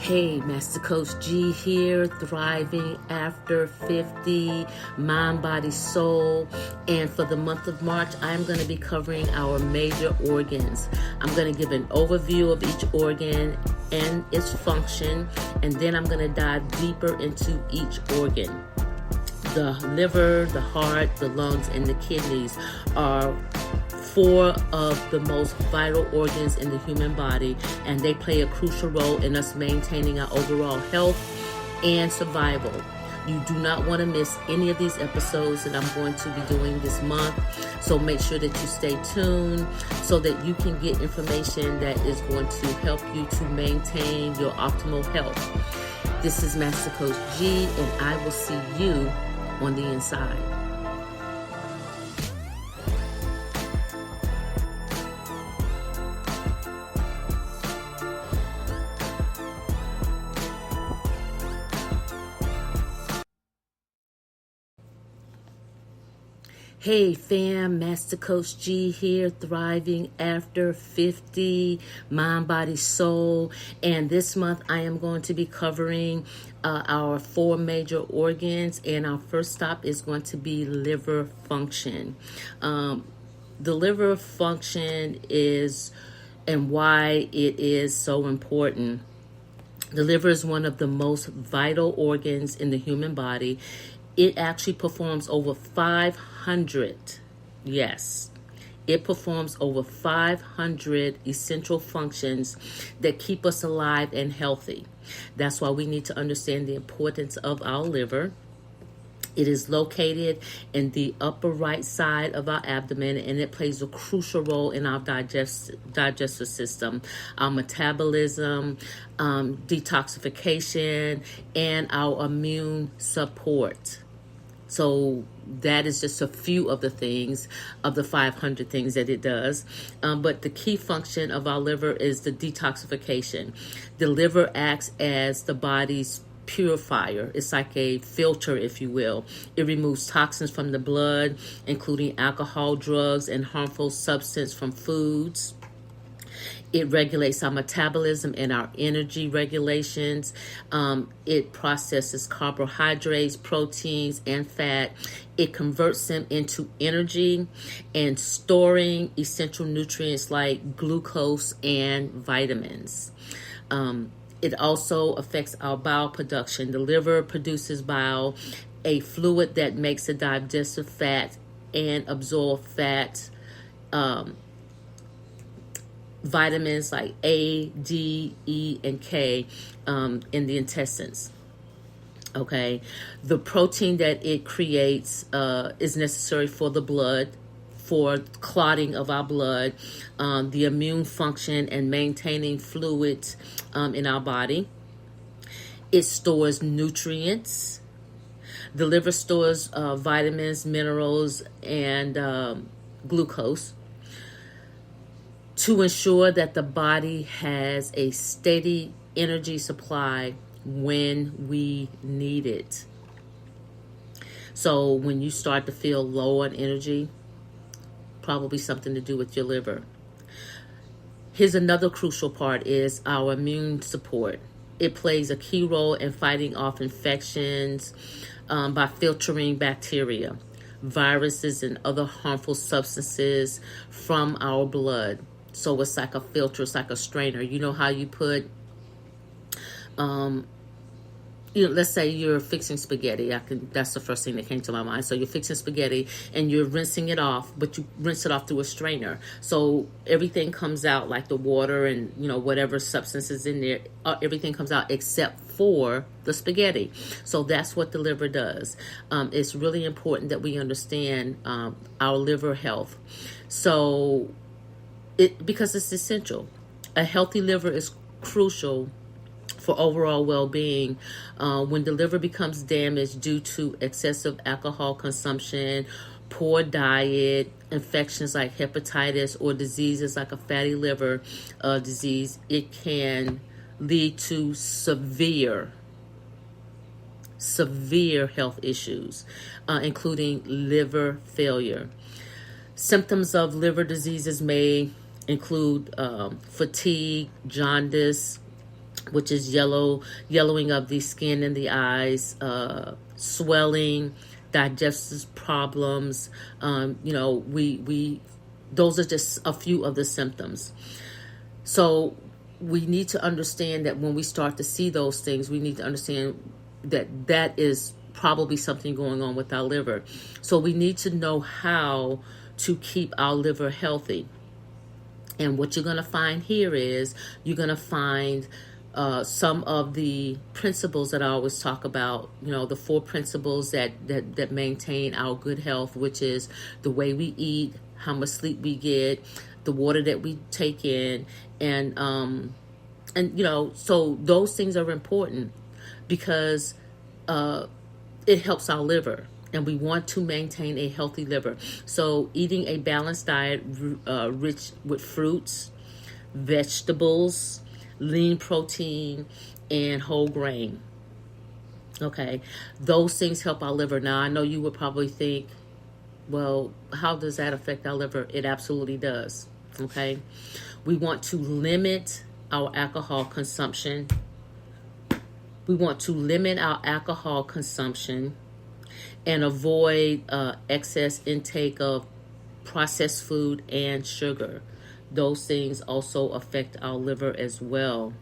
Hey, Master Coach G here, thriving after 50, mind, body, soul. And for the month of March, I'm going to be covering our major organs. I'm going to give an overview of each organ and its function, and then I'm going to dive deeper into each organ. The liver, the heart, the lungs, and the kidneys are four of the most vital organs in the human body, and they play a crucial role in us maintaining our overall health and survival. You do not want to miss any of these episodes that I'm going to be doing this month, so make sure that you stay tuned so that you can get information that is going to help you to maintain your optimal health. This is Master Coach G, and I will see you on the inside. Hey fam, Master Coach G here, thriving after 50, mind, body, soul. And this month I am going to be covering our four major organs, and our first stop is going to be liver function. The liver function is and why it is so important. The liver is one of the most vital organs in the human body. It actually performs over 500, yes, it performs over 500 essential functions that keep us alive and healthy. That's why we need to understand the importance of our liver. It is located in the upper right side of our abdomen, and it plays a crucial role in our digestive system, our metabolism, detoxification, and our immune support. So that is just a few of the things, of the 500 things that it does. But the key function of our liver is the detoxification. The liver acts as the body's purifier. It's like a filter, if you will. It removes toxins from the blood, including alcohol, drugs, and harmful substances from foods. It regulates our metabolism and our energy regulations. It processes carbohydrates, proteins, and fat. It converts them into energy and storing essential nutrients like glucose and vitamins. It also affects our bile production. The liver produces bile, a fluid that makes the digestive fat and absorb fat. Vitamins like A, D, E, and K in the intestines. Okay, the protein that it creates is necessary for the blood, for clotting of our blood, the immune function, and maintaining fluids in our body. It stores nutrients. The liver stores vitamins, minerals, and glucose to ensure that the body has a steady energy supply when we need it. So when you start to feel low on energy, probably something to do with your liver. Here's another crucial part is our immune support. It plays a key role in fighting off infections by filtering bacteria, viruses, and other harmful substances from our blood. So it's like a filter, it's like a strainer. You know how you put, let's say you're fixing spaghetti. That's the first thing that came to my mind. So you're fixing spaghetti and you're rinsing it off, but you rinse it off through a strainer. So everything comes out, like the water and, whatever substance is in there, everything comes out except for the spaghetti. So that's what the liver does. It's really important that we understand our liver health. So because it's essential. A healthy liver is crucial for overall well-being. When the liver becomes damaged due to excessive alcohol consumption, poor diet, infections like hepatitis, or diseases like a fatty liver disease, it can lead to severe health issues, including liver failure. Symptoms of liver diseases may include fatigue, jaundice, which is yellowing of the skin and the eyes, swelling, digestive problems. We those are just a few of the symptoms. So we need to understand that when we start to see those things, we need to understand that that is probably something going on with our liver. So we need to know how to keep our liver healthy. And what you're going to find here is you're going to find some of the principles that I always talk about, the 4 principles that maintain our good health, which is the way we eat, how much sleep we get, the water that we take in, and so those things are important because it helps our liver. And we want to maintain a healthy liver. So eating a balanced diet rich with fruits, vegetables, lean protein, and whole grain. Okay, those things help our liver. Now, I know you would probably think, well, how does that affect our liver? It absolutely does. Okay, we want to limit our alcohol consumption. We want to limit our alcohol consumption and avoid excess intake of processed food and sugar. Those things also affect our liver as well.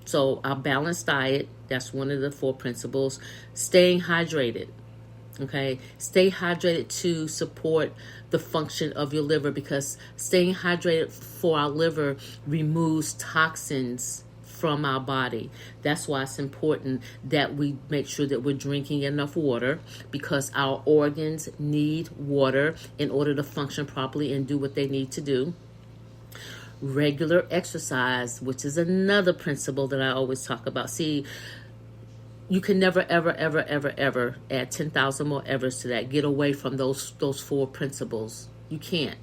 So our balanced diet, that's one of the 4 principles. Staying hydrated. Okay, stay hydrated to support the function of your liver, because staying hydrated for our liver removes toxins from our body. That's why it's important that we make sure that we're drinking enough water, because our organs need water in order to function properly and do what they need to do. Regular exercise, which is another principle that I always talk about. See, you can never, ever add 10,000 more evers to that. Get away from those 4 principles. You can't.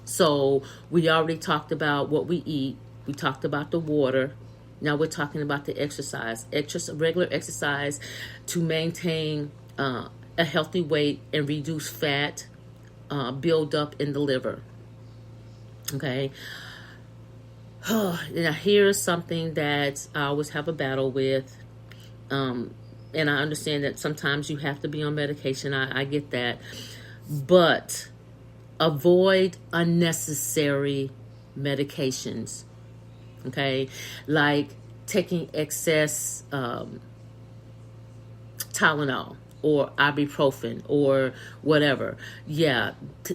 So we already talked about what we eat. We talked about the water. Now we're talking about the exercise. Regular exercise to maintain a healthy weight and reduce fat build up in the liver. Okay. Now here's something that I always have a battle with. And I understand that sometimes you have to be on medication. I get that. But avoid unnecessary medications. Okay, like taking excess Tylenol or ibuprofen or whatever. Yeah,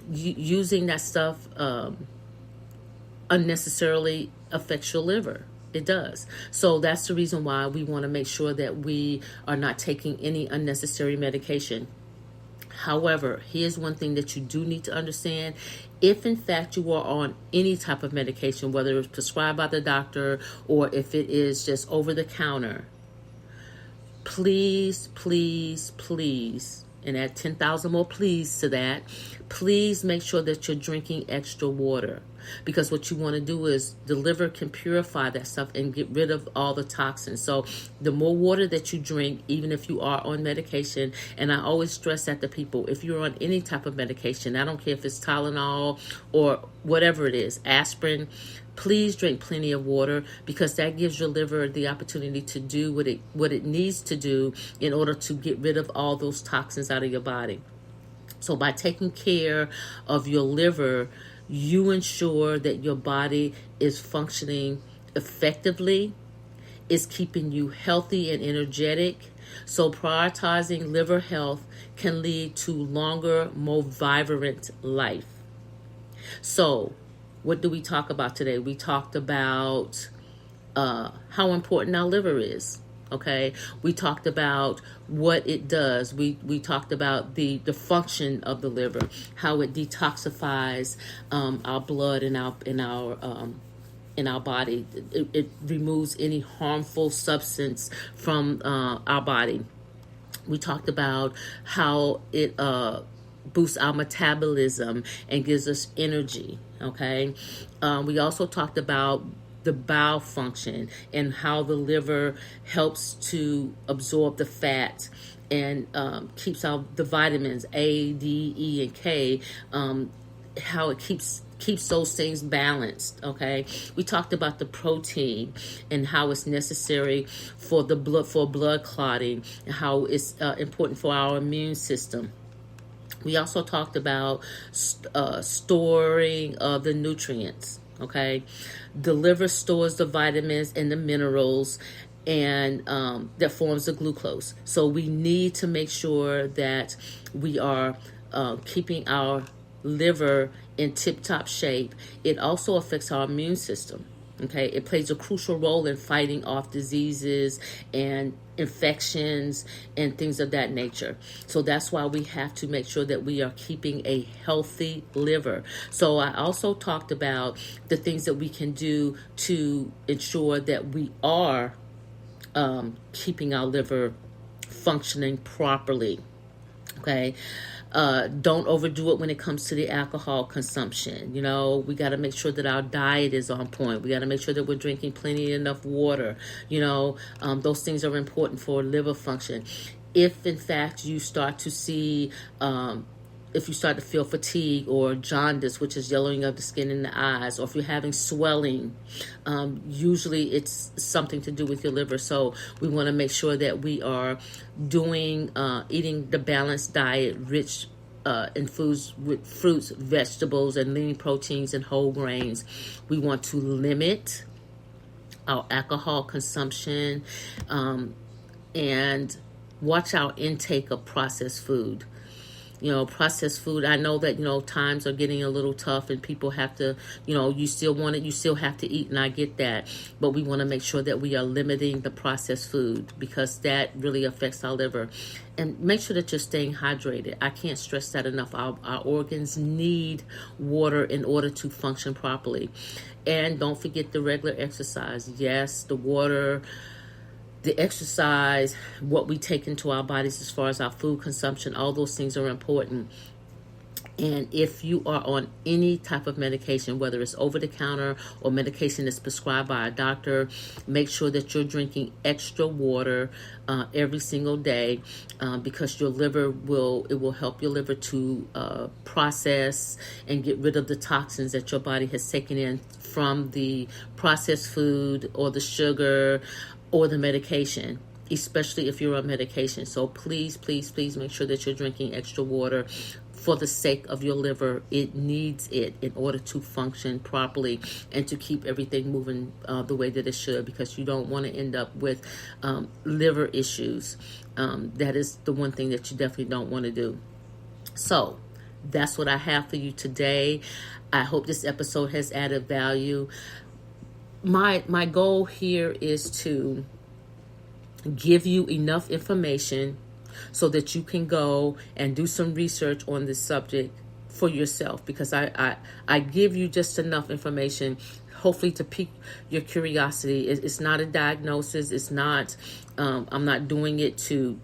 using that stuff unnecessarily affects your liver. It does. So that's the reason why we want to make sure that we are not taking any unnecessary medication. However, here's one thing that you do need to understand. If in fact you are on any type of medication, whether it's prescribed by the doctor or if it is just over the counter, please, and add 10,000 more please to that, please make sure that you're drinking extra water. Because what you want to do is the liver can purify that stuff and get rid of all the toxins. So the more water that you drink, even if you are on medication, and I always stress that to people, if you're on any type of medication, I don't care if it's Tylenol or whatever it is, aspirin, please drink plenty of water, because that gives your liver the opportunity to do what it needs to do in order to get rid of all those toxins out of your body. So by taking care of your liver, you ensure that your body is functioning effectively, is keeping you healthy and energetic. So prioritizing liver health can lead to longer, more vibrant life. So what do we talk about today? We talked about how important our liver is. Okay, we talked about what it does. We talked about the function of the liver, how it detoxifies our blood in our body. It removes any harmful substance from our body. We talked about how it boosts our metabolism and gives us energy. Okay, we also talked about the bowel function and how the liver helps to absorb the fat and keeps out the vitamins A, D, E, and K, how it keeps keeps those things balanced. Okay, we talked about the protein and how it's necessary for the blood clotting, and how it's important for our immune system. We also talked about storing of the nutrients. Okay, the liver stores the vitamins and the minerals, and that forms the glucose. So we need to make sure that we are keeping our liver in tip-top shape. It also affects our immune system. Okay, it plays a crucial role in fighting off diseases and infections and things of that nature. So that's why we have to make sure that we are keeping a healthy liver. So I also talked about the things that we can do to ensure that we are keeping our liver functioning properly. Okay. Don't overdo it when it comes to the alcohol consumption. You know, we got to make sure that our diet is on point. We got to make sure that we're drinking plenty enough water. You know, those things are important for liver function. If in fact you start to see if you start to feel fatigue or jaundice, which is yellowing of the skin in the eyes, or if you're having swelling, usually it's something to do with your liver. So we want to make sure that we are eating the balanced diet, rich in foods with fruits, vegetables, and lean proteins and whole grains. We want to limit our alcohol consumption and watch our intake of processed food. You know, processed food, I know that, you know, times are getting a little tough and people have to, you know, you still want it, you still have to eat, and I get that. But we want to make sure that we are limiting the processed food, because that really affects our liver. And make sure that you're staying hydrated. I can't stress that enough. Our organs need water in order to function properly. And don't forget the regular exercise. Yes, the water, the exercise, what we take into our bodies as far as our food consumption, all those things are important. And if you are on any type of medication, whether it's over-the-counter or medication that's prescribed by a doctor, make sure that you're drinking extra water every single day, because your liver will help your liver to process and get rid of the toxins that your body has taken in from the processed food or the sugar or the medication, especially if you're on medication. So please, please, please make sure that you're drinking extra water for the sake of your liver. It needs it in order to function properly and to keep everything moving the way that it should, because you don't want to end up with liver issues. That is the one thing that you definitely don't want to do. So that's what I have for you today. I hope this episode has added value. My goal here is to give you enough information so that you can go and do some research on this subject for yourself, because I give you just enough information, hopefully to pique your curiosity. It's not a diagnosis. It's not, I'm not doing it to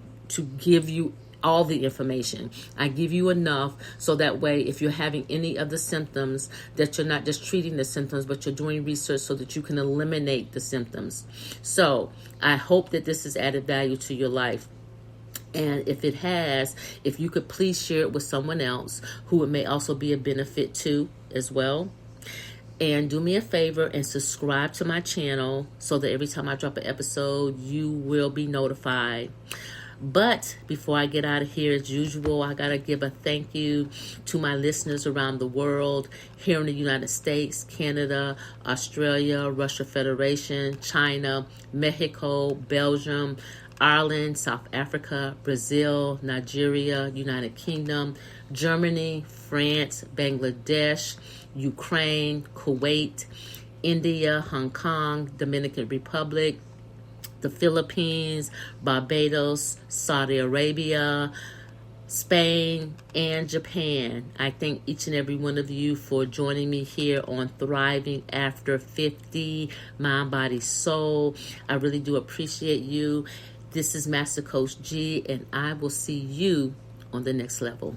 give you all the information. I give you enough so that way if you're having any of the symptoms, that you're not just treating the symptoms, but you're doing research so that you can eliminate the symptoms. So I hope that this has added value to your life. And if it has, if you could please share it with someone else who it may also be a benefit to as well. And do me a favor and subscribe to my channel so that every time I drop an episode, you will be notified. But before I get out of here, as usual, I got to give a thank you to my listeners around the world, here in the United States, Canada, Australia, Russia Federation, China, Mexico, Belgium, Ireland, South Africa, Brazil, Nigeria, United Kingdom, Germany, France, Bangladesh, Ukraine, Kuwait, India, Hong Kong, Dominican Republic, the Philippines, Barbados, Saudi Arabia, Spain, and Japan. I thank each and every one of you for joining me here on Thriving After 50, Mind, Body, Soul. I really do appreciate you. This is Master Coach G, and I will see you on the next level.